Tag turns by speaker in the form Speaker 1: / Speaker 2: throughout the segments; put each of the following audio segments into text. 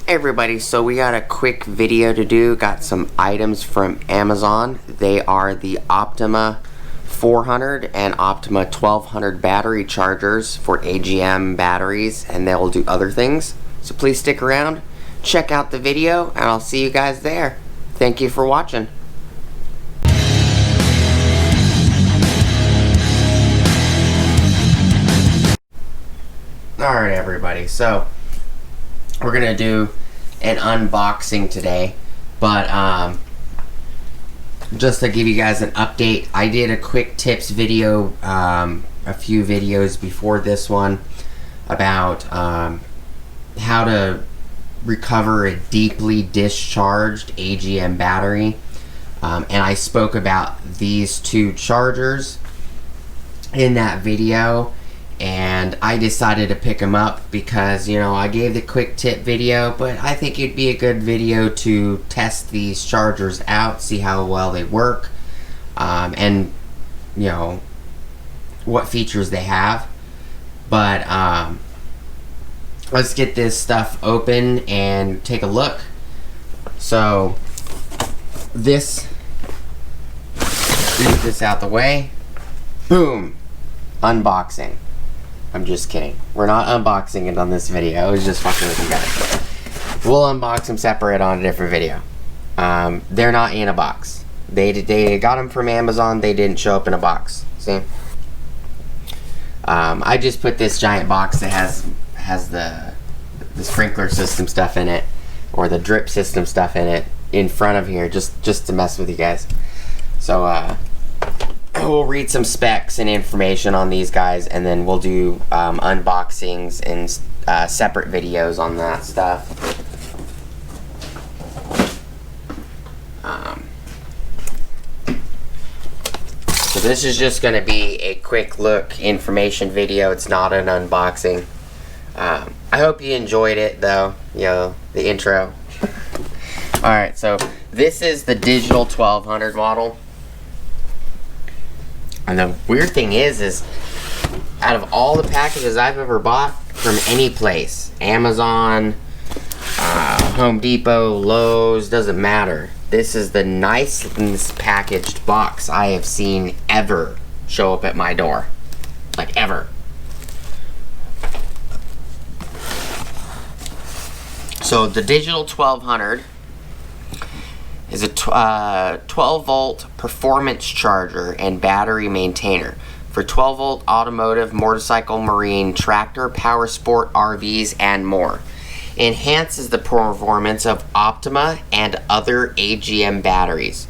Speaker 1: Hey everybody, so we got a quick video to do. Got some items from Amazon. They are the Optima 400 and Optima 1200 battery chargers for AGM batteries, and they'll do other things. So please stick around, check out the video, and I'll see you guys there. Thank you for watching. Alright everybody, so we're gonna do an unboxing today, but just to give you guys an update, I did a quick tips video a few videos before this one about how to recover a deeply discharged AGM battery, and I spoke about these two chargers in that video. And I decided to pick them up because, you know, I gave the quick tip video, but I think it'd be a good video to test these chargers out, see how well they work, and, you know, what features they have. But let's get this stuff open and take a look. So this, move this out the way. Boom, unboxing. I'm just kidding. We're not unboxing it on this video. I was just fucking with you guys. We'll unbox them separate on a different video. They're not in a box. They got them from Amazon. They didn't show up in a box. See? I just put this giant box that has the sprinkler system stuff in it, or the drip system stuff in it, in front of here, just to mess with you guys. So we'll read some specs and information on these guys, and then we'll do unboxings and separate videos on that stuff. So this is just going to be a quick look information video. It's not an unboxing. I hope you enjoyed it though, you know, the intro. Alright, so this is the digital 1200 model. And the weird thing is out of all the packages I've ever bought from any place, Amazon, Home Depot, Lowe's, doesn't matter, this is the nicest packaged box I have seen ever show up at my door. Like, ever. So the digital 1200 is a 12-volt performance charger and battery maintainer for 12-volt automotive, motorcycle, marine, tractor, power sport, RVs, and more. Enhances the performance of Optima and other AGM batteries.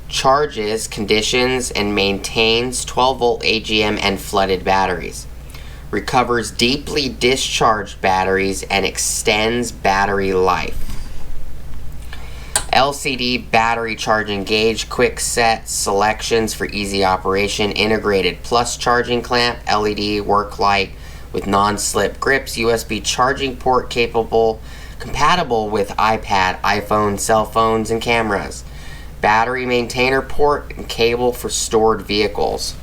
Speaker 1: Charges, conditions, and maintains 12-volt AGM and flooded batteries. Recovers deeply discharged batteries and extends battery life. LCD battery charging gauge, quick set selections for easy operation, integrated plus charging clamp, LED work light with non-slip grips, USB charging port compatible with iPad, iPhone, cell phones, and cameras. Battery maintainer port and cable for stored vehicles.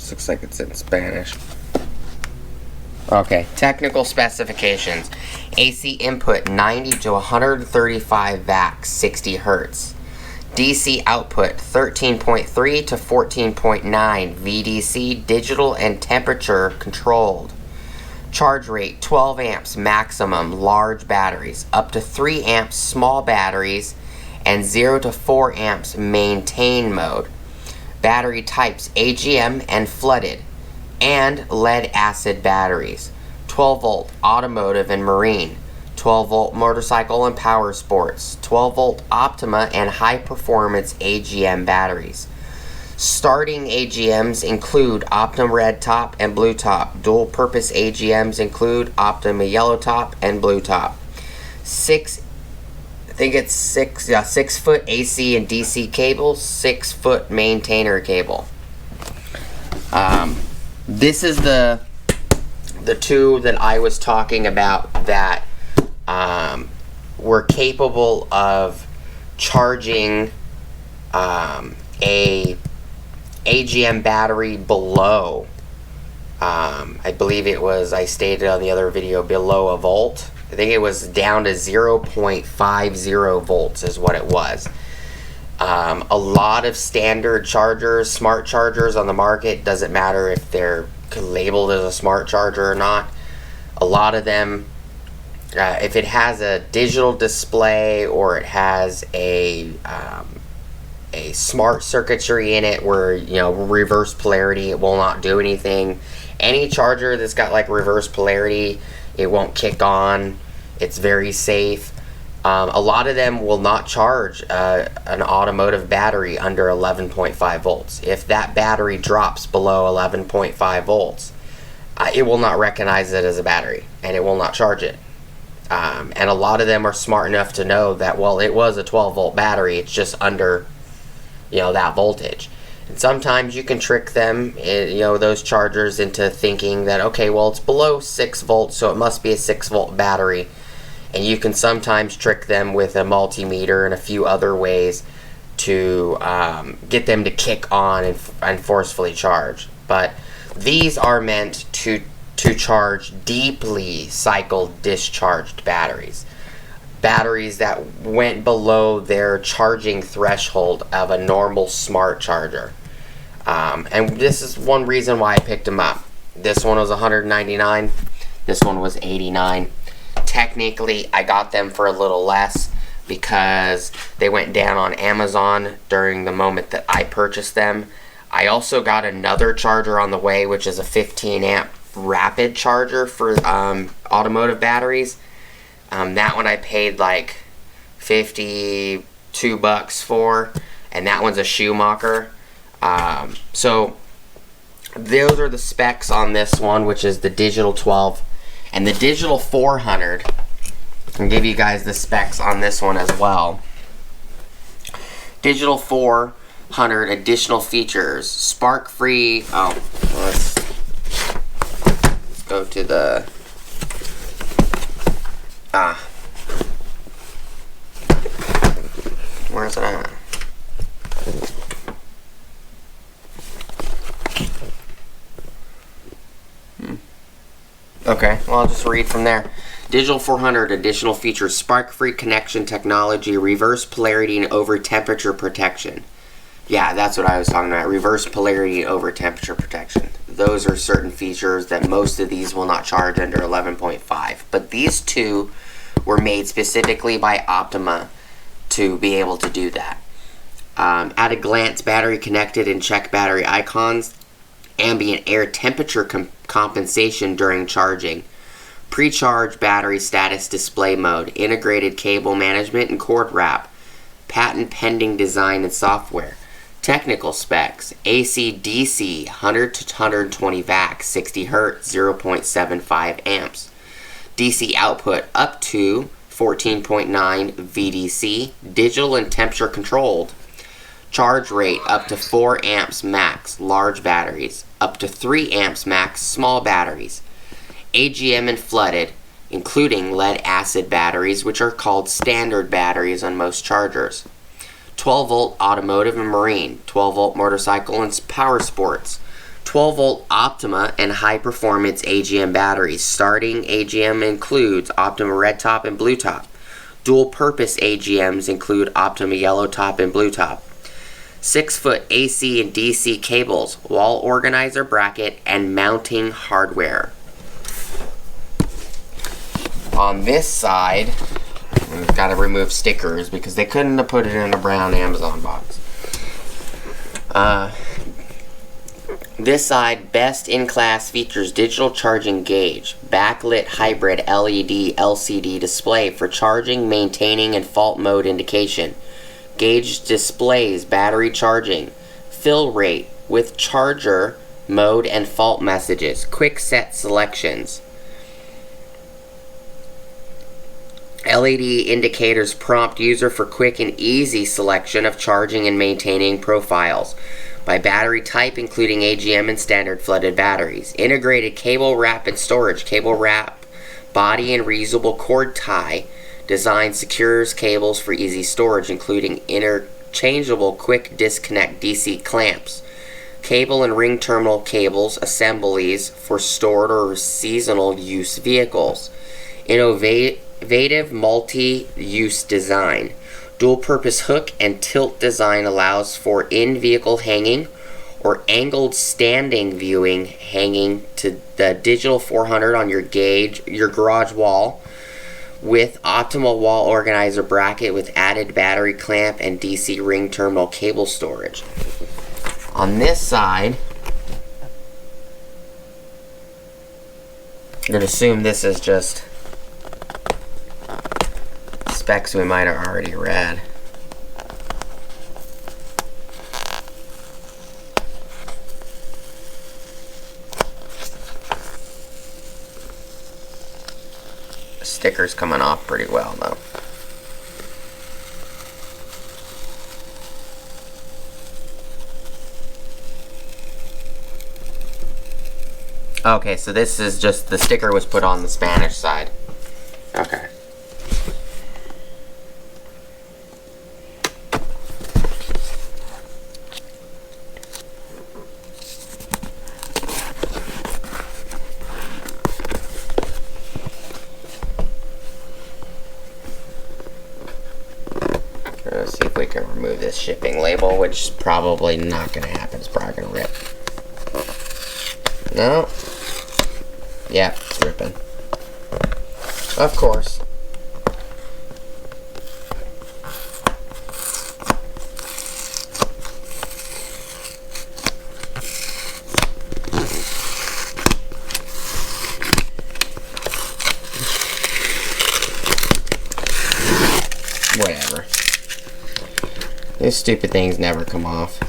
Speaker 1: Looks like it's in Spanish. Okay, technical specifications. AC input 90 to 135 VAC, 60 Hertz. DC output 13.3 to 14.9 VDC, digital and temperature controlled. Charge rate 12 amps maximum, large batteries, up to 3 amps small batteries, and 0 to 4 amps maintain mode. Battery types AGM and flooded, and lead acid batteries. 12-volt automotive and marine, 12-volt motorcycle and power sports, 12-volt Optima and high performance AGM batteries. Starting AGMs include Optima red top and blue top. Dual purpose AGMs include Optima yellow top and blue top. 6 foot AC and DC cable, 6 foot maintainer cable. This is the two that I was talking about that were capable of charging a AGM battery below, I believe it was, I stated on the other video, below a volt. I think it was down to 0.50 volts is what it was. A lot of standard chargers, smart chargers on the market, doesn't matter if they're labeled as a smart charger or not. A lot of them, if it has a digital display or it has a smart circuitry in it where, you know, reverse polarity, it will not do anything. Any charger that's got like reverse polarity, it won't kick on. It's very safe. A lot of them will not charge an automotive battery under 11.5 volts. If that battery drops below 11.5 volts, it will not recognize it as a battery and it will not charge it. And a lot of them are smart enough to know that, well, it was a 12 volt battery, it's just under, you know, that voltage. And sometimes you can trick them, you know, those chargers, into thinking that, okay, well, it's below 6 volts, so it must be a 6 volt battery. And you can sometimes trick them with a multimeter and a few other ways to get them to kick on and forcefully charge. But these are meant to charge deeply cycled discharged batteries. Batteries that went below their charging threshold of a normal smart charger. And this is one reason why I picked them up. This one was $199. This one was $89. Technically, I got them for a little less because they went down on Amazon during the moment that I purchased them. I also got another charger on the way, which is a 15 amp rapid charger for automotive batteries. That one I paid like $52 for, and that one's a Schumacher. So those are the specs on this one, which is the digital 12. And the digital 400, I can give you guys the specs on this one as well. Digital 400 additional features, spark free. Oh, let's go to the where's it at? Okay, well, I'll just read from there. Digital 400 additional features: spark-free connection technology, reverse polarity and over temperature protection. Yeah, that's what I was talking about. Reverse polarity and over temperature protection. Those are certain features that most of these will not charge under 11.5. But these two were made specifically by Optima to be able to do that. At a glance, battery connected and check battery icons. Ambient air temperature compensation during charging. Pre-charge battery status display mode. Integrated cable management and cord wrap. Patent pending design and software. Technical specs: AC DC 100 to 120 VAC 60 Hz 0.75 amps. DC output up to 14.9 VDC. Digital and temperature controlled. Charge rate up to 4 amps max, large batteries. Up to 3 amps max, small batteries. AGM and flooded, including lead acid batteries, which are called standard batteries on most chargers. 12 volt automotive and marine, 12 volt motorcycle and power sports. 12 volt Optima and high performance AGM batteries. Starting AGM includes Optima red top and blue top. Dual purpose AGMs include Optima yellow top and blue top. 6-foot AC and DC cables, wall organizer bracket, and mounting hardware. On this side, we've got to remove stickers because they couldn't have put it in a brown Amazon box. This side, best in class features: digital charging gauge, backlit hybrid LED LCD display for charging, maintaining, and fault mode indication. Gauge displays battery charging, fill rate with charger mode and fault messages, quick set selections. LED indicators prompt user for quick and easy selection of charging and maintaining profiles by battery type, including AGM and standard flooded batteries. Integrated cable wrap and storage, cable wrap, body and reusable cord tie. Design secures cables for easy storage, including interchangeable quick disconnect DC clamps. cable and ring terminal cables assemblies for stored or seasonal use vehicles. Innovative multi-use design. Dual-purpose hook and tilt design allows for in-vehicle hanging or angled standing viewing, hanging to the digital 400 on your garage wall, with optimal wall organizer bracket with added battery clamp and DC ring terminal cable storage. On this side, I'm going to assume this is just specs we might have already read. The sticker's coming off pretty well though. Okay, so this is just, the sticker was put on the Spanish side. Okay. Let's see if we can remove this shipping label, which is probably not going to happen. It's probably going to rip. No. Yeah, it's ripping. Of course. Whatever. These stupid things never come off.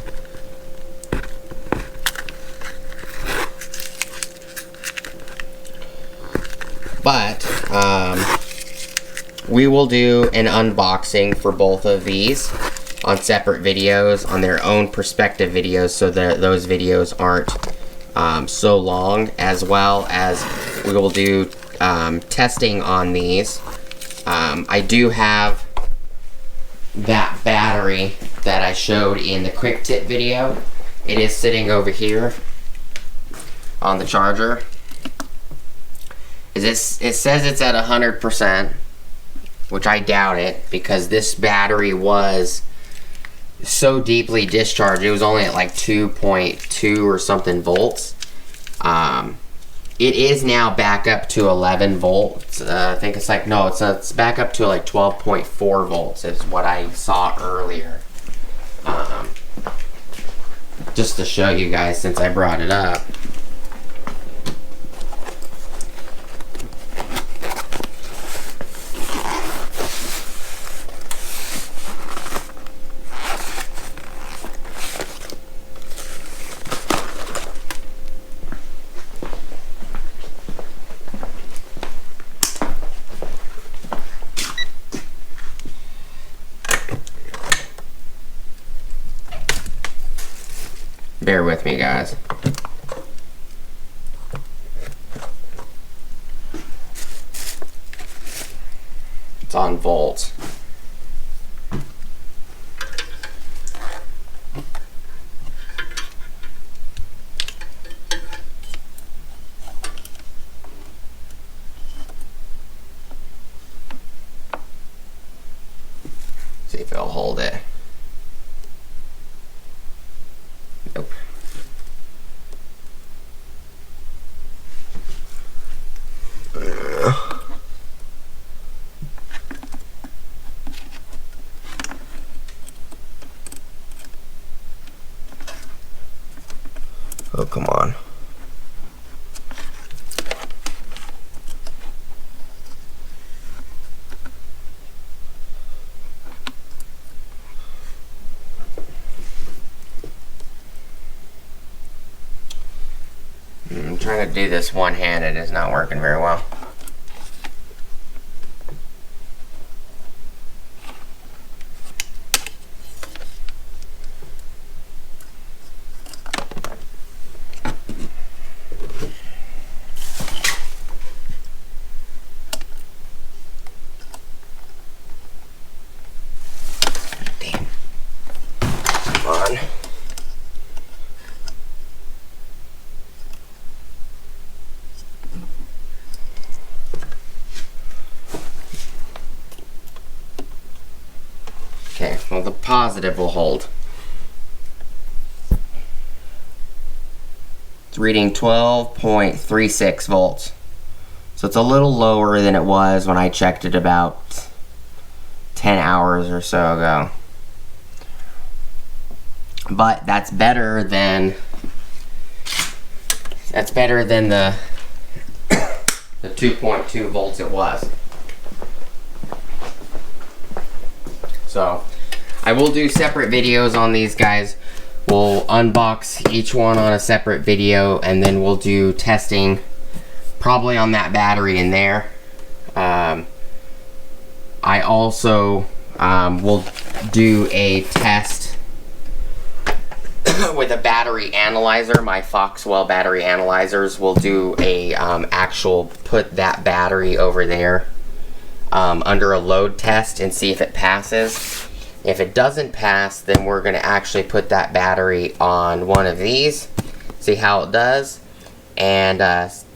Speaker 1: But we will do an unboxing for both of these on separate videos, on their own perspective videos, so that those videos aren't so long, as well as we will do testing on these. I do have that battery that I showed in the quick tip video. It is sitting over here on the charger. It says it's at 100%, which I doubt it, because this battery was so deeply discharged. It was only at like 2.2 or something volts. It is now back up to 11 volts. I think it's like, no, it's back up to like 12.4 volts is what I saw earlier. Just to show you guys, since I brought it up. Bear with me, guys. It's on volts. See if it'll hold it. Nope. Oh, come on. I'm trying to do this one-handed. It's not working very well. Well, the positive will hold. It's reading 12.36 volts. So it's a little lower than it was when I checked it about 10 hours or so ago. But that's better than the 2.2 volts it was. So I will do separate videos on these guys. We'll unbox each one on a separate video, and then we'll do testing probably on that battery in there. I also will do a test with a battery analyzer. My Foxwell battery analyzers will do a actual put that battery over there under a load test and see if it passes. If it doesn't pass, then we're going to actually put that battery on one of these, see how it does, and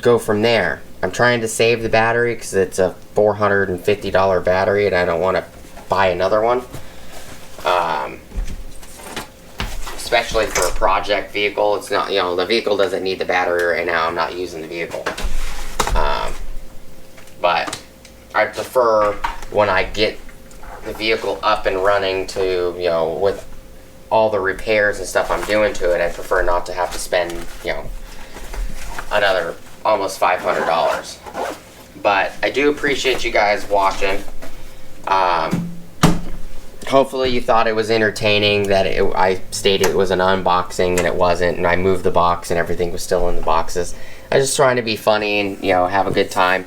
Speaker 1: go from there. I'm trying to save the battery because it's a $450 battery and I don't want to buy another one. Especially for a project vehicle. It's not, you know, the vehicle doesn't need the battery right now. I'm not using the vehicle. But I prefer when I get the vehicle up and running to, you know, with all the repairs and stuff I'm doing to it, I prefer not to have to spend, you know, another almost $500. But I do appreciate you guys watching. Hopefully you thought it was entertaining that I stated it was an unboxing and it wasn't, and I moved the box and everything was still in the boxes. I was just trying to be funny and, you know, have a good time.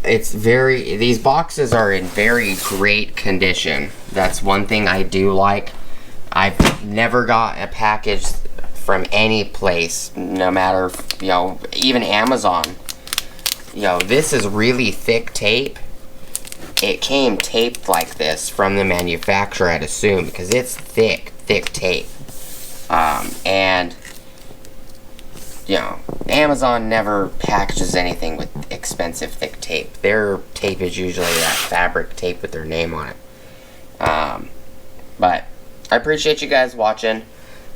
Speaker 1: These boxes are in very great condition. That's one thing I do like. I've never got a package from any place, no matter, you know, even Amazon. You know, this is really thick tape. It came taped like this from the manufacturer, I'd assume, because it's thick tape. And, you know, Amazon never packages anything with expensive thick tape. Their tape is usually that fabric tape with their name on it. But I appreciate you guys watching.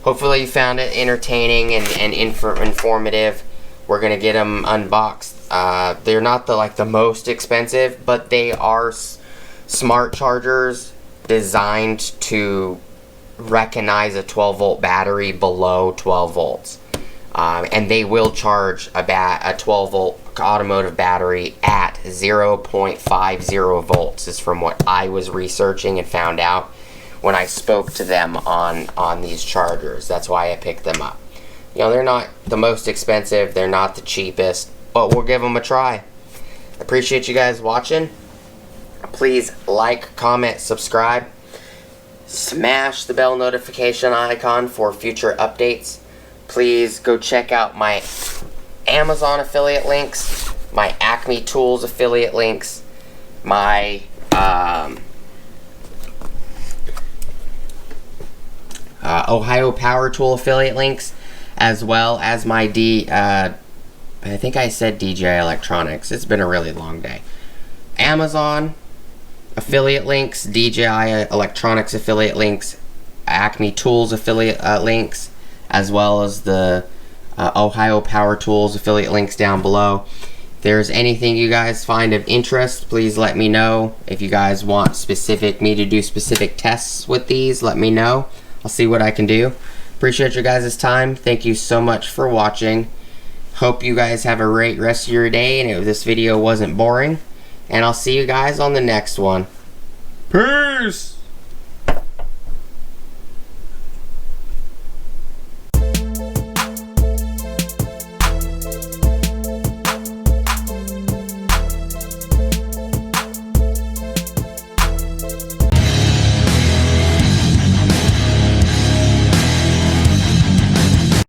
Speaker 1: Hopefully you found it entertaining and informative. We're going to get them unboxed. They're not the most expensive, but they are smart chargers designed to recognize a 12 volt battery below 12 volts. And they will charge a 12 volt automotive battery at 0.50 volts, is from what I was researching and found out when I spoke to them on these chargers. That's why I picked them up. You know, they're not the most expensive, they're not the cheapest, but we'll give them a try. Appreciate you guys watching. Please like, comment, subscribe. Smash the bell notification icon for future updates. Please go check out my Amazon affiliate links, my Acme Tools affiliate links, my Ohio Power Tool affiliate links, as well as my I think I said DJI Electronics. It's been a really long day. Amazon affiliate links, DJI Electronics affiliate links, Acme Tools affiliate links, as well as the Ohio Power Tools affiliate links down below. If there's anything you guys find of interest, please let me know. If you guys want me to do specific tests with these, let me know. I'll see what I can do. Appreciate your guys' time. Thank you so much for watching. Hope you guys have a great rest of your day, and this video wasn't boring. And I'll see you guys on the next one. Peace!